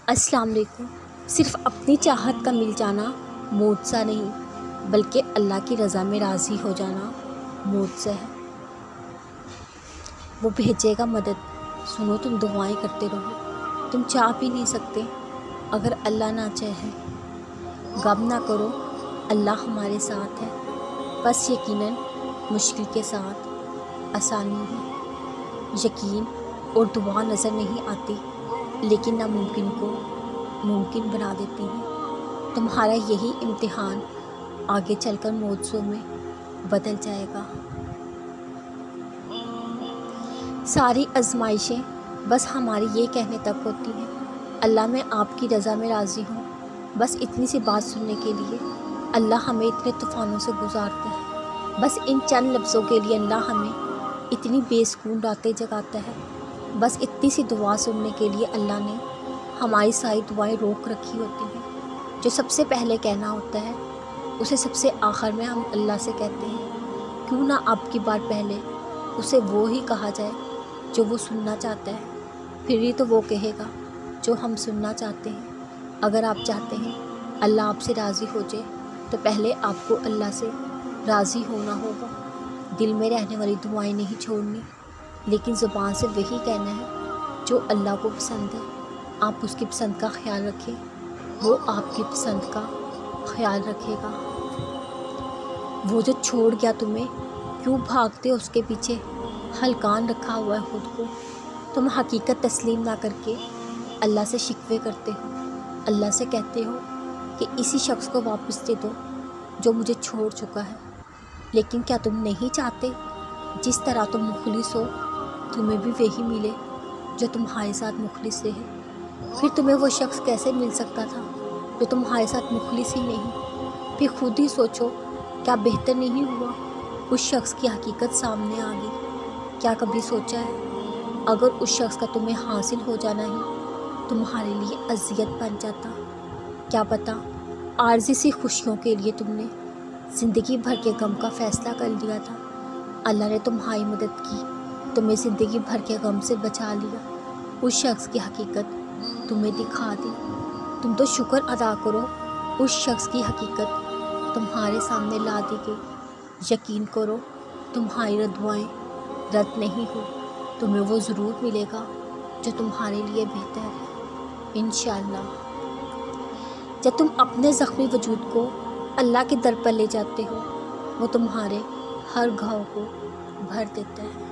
السلام علیکم۔ صرف اپنی چاہت کا مل جانا معجزہ نہیں، بلکہ اللہ کی رضا میں راضی ہو جانا معجزہ ہے۔ وہ بھیجے گا مدد، سنو تم دعائیں کرتے رہو، تم چاہ بھی نہیں سکتے اگر اللہ نہ چاہے۔ غم نہ کرو، اللہ ہمارے ساتھ ہے، بس یقیناً مشکل کے ساتھ آسانی ہے۔ یقین اور دعا نظر نہیں آتی، لیکن ناممکن کو ممکن بنا دیتی ہیں۔ تمہارا یہی امتحان آگے چل کر معجزوں میں بدل جائے گا۔ ساری آزمائشیں بس ہماری یہ کہنے تک ہوتی ہیں، اللہ میں آپ کی رضا میں راضی ہوں۔ بس اتنی سی بات سننے کے لیے اللہ ہمیں اتنے طوفانوں سے گزارتا ہے، بس ان چند لفظوں کے لیے اللہ ہمیں اتنی بے سکون راتیں جگاتا ہے، بس اتنی سی دعا سننے کے لیے اللہ نے ہماری ساری دعائیں روک رکھی ہوتی ہیں۔ جو سب سے پہلے کہنا ہوتا ہے اسے سب سے آخر میں ہم اللہ سے کہتے ہیں۔ کیوں نہ آپ کی بات پہلے اسے وہ ہی کہا جائے جو وہ سننا چاہتا ہے، پھر ہی تو وہ کہے گا جو ہم سننا چاہتے ہیں۔ اگر آپ چاہتے ہیں اللہ آپ سے راضی ہو جائے تو پہلے آپ کو اللہ سے راضی ہونا ہوگا۔ دل میں رہنے والی دعائیں نہیں چھوڑنی، لیکن زبان سے وہی کہنا ہے جو اللہ کو پسند ہے۔ آپ اس کی پسند کا خیال رکھیں، وہ آپ کی پسند کا خیال رکھے گا۔ وہ جو چھوڑ گیا تمہیں، کیوں بھاگتے اس کے پیچھے؟ ہلکان رکھا ہوا ہے خود کو۔ تم حقیقت تسلیم نہ کر کے اللہ سے شکوے کرتے ہو، اللہ سے کہتے ہو کہ اسی شخص کو واپس دے دو جو مجھے چھوڑ چکا ہے۔ لیکن کیا تم نہیں چاہتے جس طرح تم مخلص ہو تمہیں بھی وہی ملے جو تمہارے ساتھ مخلص رہے؟ پھر تمہیں وہ شخص کیسے مل سکتا تھا جو تمہارے ساتھ مخلص ہی نہیں؟ پھر خود ہی سوچو، کیا بہتر نہیں ہوا اس شخص کی حقیقت سامنے آ گئی؟ کیا کبھی سوچا ہے اگر اس شخص کا تمہیں حاصل ہو جانا ہی تمہارے لیے اذیت بن جاتا؟ کیا پتہ عارضی سی خوشیوں کے لیے تم نے زندگی بھر کے غم کا فیصلہ کر لیا تھا۔ اللہ نے تمہاری مدد کی، تمہیں زندگی بھر کے غم سے بچا لیا، اس شخص کی حقیقت تمہیں دکھا دی۔ تم تو شکر ادا کرو، اس شخص کی حقیقت تمہارے سامنے لا دی گئی۔ یقین کرو، تمہاری دعائیں رد نہیں ہوئی، تمہیں وہ ضرور ملے گا جو تمہارے لیے بہتر ہے، انشاءاللہ۔ جب تم اپنے زخمی وجود کو اللہ کے در پر لے جاتے ہو، وہ تمہارے ہر گھاؤ کو بھر دیتا ہے۔